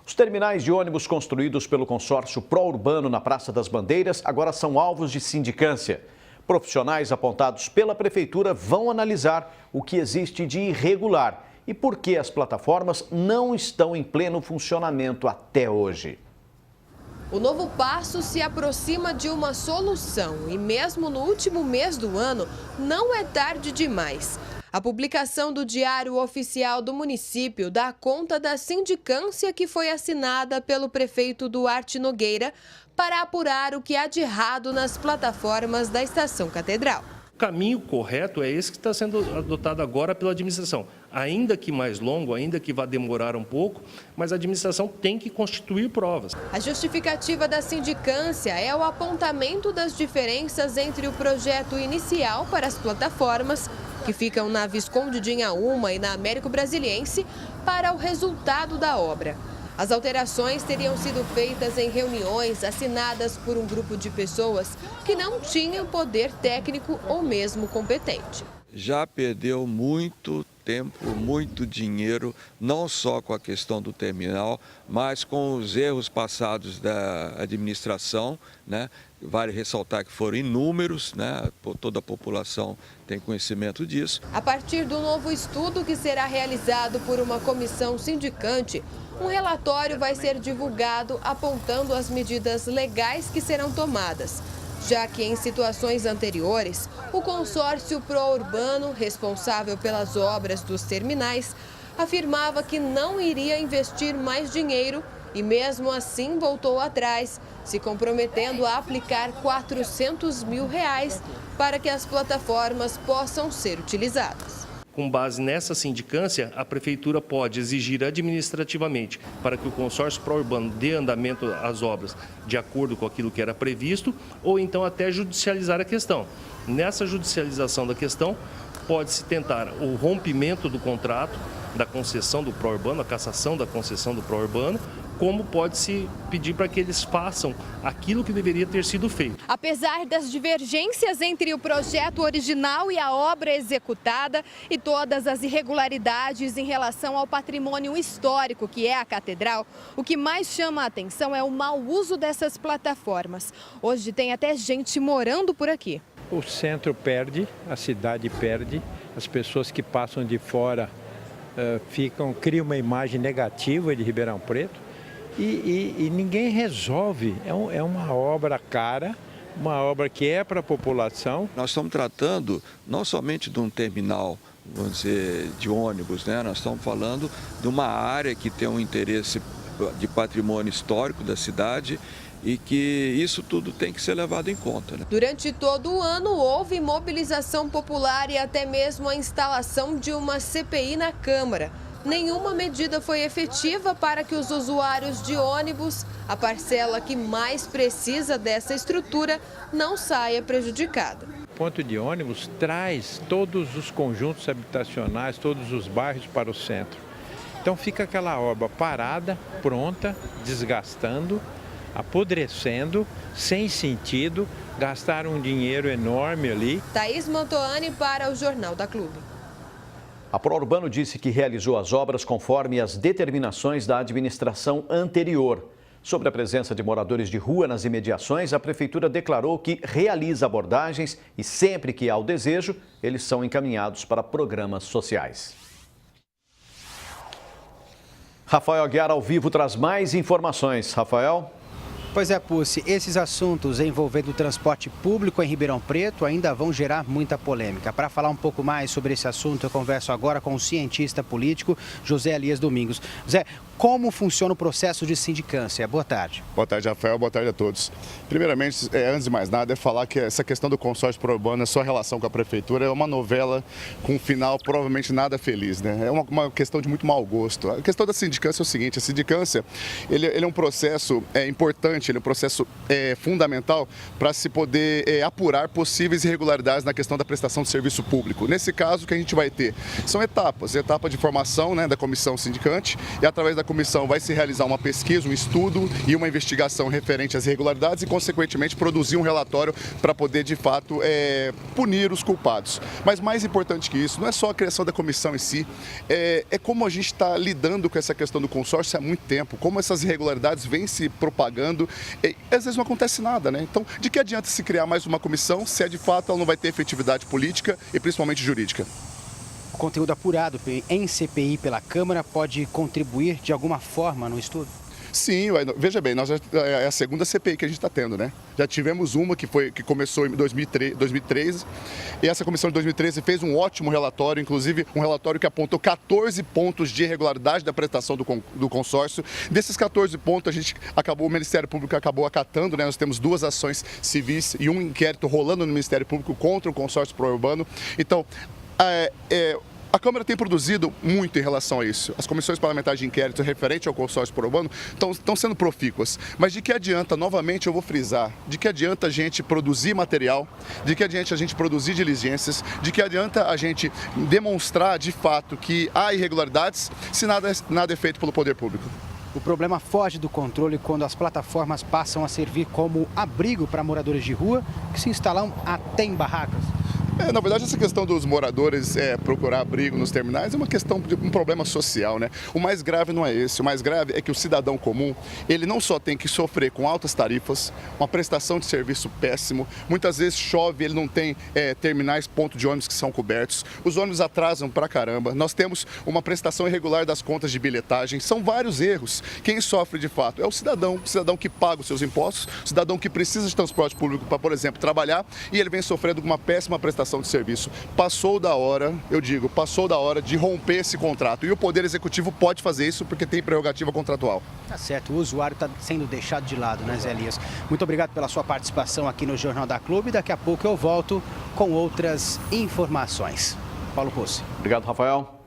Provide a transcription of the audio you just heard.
Os terminais de ônibus construídos pelo consórcio Pró-Urbano na Praça das Bandeiras agora são alvos de sindicância. Profissionais apontados pela Prefeitura vão analisar o que existe de irregular e por que as plataformas não estão em pleno funcionamento até hoje. O novo passo se aproxima de uma solução e mesmo no último mês do ano não é tarde demais. A publicação do Diário Oficial do município dá conta da sindicância que foi assinada pelo prefeito Duarte Nogueira para apurar o que há de errado nas plataformas da Estação Catedral. O caminho correto é esse que está sendo adotado agora pela administração. Ainda que mais longo, ainda que vá demorar um pouco, mas a administração tem que constituir provas. A justificativa da sindicância é o apontamento das diferenças entre o projeto inicial para as plataformas, que ficam na Visconde de Inhaúma e na Américo Brasiliense, para o resultado da obra. As alterações teriam sido feitas em reuniões assinadas por um grupo de pessoas que não tinham poder técnico ou mesmo competente. Já perdeu muito tempo, muito dinheiro, não só com a questão do terminal, mas com os erros passados da administração, né? Vale ressaltar que foram inúmeros, né? Toda a população tem conhecimento disso. A partir do novo estudo que será realizado por uma comissão sindicante, um relatório vai ser divulgado apontando as medidas legais que serão tomadas, já que em situações anteriores, o consórcio Pró-Urbano, responsável pelas obras dos terminais, afirmava que não iria investir mais dinheiro e mesmo assim voltou atrás, se comprometendo a aplicar R$400 mil para que as plataformas possam ser utilizadas. Com base nessa sindicância, a Prefeitura pode exigir administrativamente para que o consórcio Pró-Urbano dê andamento às obras de acordo com aquilo que era previsto, ou então até judicializar a questão. Nessa judicialização da questão, pode-se tentar o rompimento do contrato da concessão do Pró-Urbano, a cassação da concessão do Pró-Urbano, como pode-se pedir para que eles façam aquilo que deveria ter sido feito. Apesar das divergências entre o projeto original e a obra executada e todas as irregularidades em relação ao patrimônio histórico que é a catedral, o que mais chama a atenção é o mau uso dessas plataformas. Hoje tem até gente morando por aqui. O centro perde, a cidade perde, as pessoas que passam de fora criam uma imagem negativa de Ribeirão Preto. E ninguém resolve, é uma obra cara, uma obra que é para a população. Nós estamos tratando não somente de um terminal, vamos dizer, de ônibus, né? Nós estamos falando de uma área que tem um interesse de patrimônio histórico da cidade e que isso tudo tem que ser levado em conta, né? Durante todo o ano houve mobilização popular e até mesmo a instalação de uma CPI na Câmara. Nenhuma medida foi efetiva para que os usuários de ônibus, a parcela que mais precisa dessa estrutura, não saia prejudicada. O ponto de ônibus traz todos os conjuntos habitacionais, todos os bairros para o centro. Então fica aquela obra parada, pronta, desgastando, apodrecendo, sem sentido, gastaram um dinheiro enorme ali. Thaís Mantoani para o Jornal da Clube. A Pró-Urbano disse que realizou as obras conforme as determinações da administração anterior. Sobre a presença de moradores de rua nas imediações, a Prefeitura declarou que realiza abordagens e sempre que há o desejo, eles são encaminhados para programas sociais. Rafael Aguiar ao vivo traz mais informações. Rafael? Pois é, Pucci, esses assuntos envolvendo o transporte público em Ribeirão Preto ainda vão gerar muita polêmica. Para falar um pouco mais sobre esse assunto, eu converso agora com o cientista político José Elias Domingos. José, como funciona o processo de sindicância? Boa tarde. Boa tarde, Rafael. Boa tarde a todos. Primeiramente, antes de mais nada, é falar que essa questão do consórcio Pró-Urbano, a sua relação com a Prefeitura, é uma novela com um final provavelmente nada feliz, né? É uma questão de muito mau gosto. A questão da sindicância é o seguinte, a sindicância ele é um processo importante importante, ele é um processo fundamental para se poder apurar possíveis irregularidades na questão da prestação de serviço público. Nesse caso, o que a gente vai ter são etapas, etapa de formação, né, da comissão sindicante, e através da comissão vai se realizar uma pesquisa, um estudo e uma investigação referente às irregularidades e, consequentemente, produzir um relatório para poder, de fato, punir os culpados. Mas mais importante que isso, não é só a criação da comissão em si, é como a gente está lidando com essa questão do consórcio há muito tempo, como essas irregularidades vêm se propagando e às vezes não acontece nada, né? Então, de que adianta se criar mais uma comissão se de fato ela não vai ter efetividade política e principalmente jurídica? O conteúdo apurado em CPI pela Câmara pode contribuir de alguma forma no estudo? Sim, veja bem, é a segunda CPI que a gente está tendo, né? Já tivemos uma que começou em 2013 e essa comissão de 2013 fez um ótimo relatório, inclusive um relatório que apontou 14 pontos de irregularidade da prestação do consórcio. Desses 14 pontos, o Ministério Público acabou acatando, né? Nós temos 2 ações civis e um inquérito rolando no Ministério Público contra o consórcio pró-urbano. Então, a Câmara tem produzido muito em relação a isso. As comissões parlamentares de inquérito referente ao consórcio pró-urbano estão sendo profícuas. Mas de que adianta, novamente eu vou frisar, de que adianta a gente produzir material, de que adianta a gente produzir diligências, de que adianta a gente demonstrar de fato que há irregularidades se nada é feito pelo poder público. O problema foge do controle quando as plataformas passam a servir como abrigo para moradores de rua que se instalam até em barracas. Na verdade, essa questão dos moradores procurar abrigo nos terminais é uma questão de um problema social, né? O mais grave não é esse. O mais grave é que o cidadão comum, ele não só tem que sofrer com altas tarifas, uma prestação de serviço péssimo, muitas vezes chove, ele não tem terminais, ponto de ônibus que são cobertos, os ônibus atrasam pra caramba, nós temos uma prestação irregular das contas de bilhetagem, são vários erros. Quem sofre de fato é o cidadão que paga os seus impostos, o cidadão que precisa de transporte público para, por exemplo, trabalhar e ele vem sofrendo com uma péssima prestação de serviço. Passou da hora de romper esse contrato. E o Poder Executivo pode fazer isso porque tem prerrogativa contratual. Tá certo, o usuário está sendo deixado de lado, né, Zé Elias? Muito obrigado pela sua participação aqui no Jornal da Clube. Daqui a pouco eu volto com outras informações. Paulo Rossi. Obrigado, Rafael.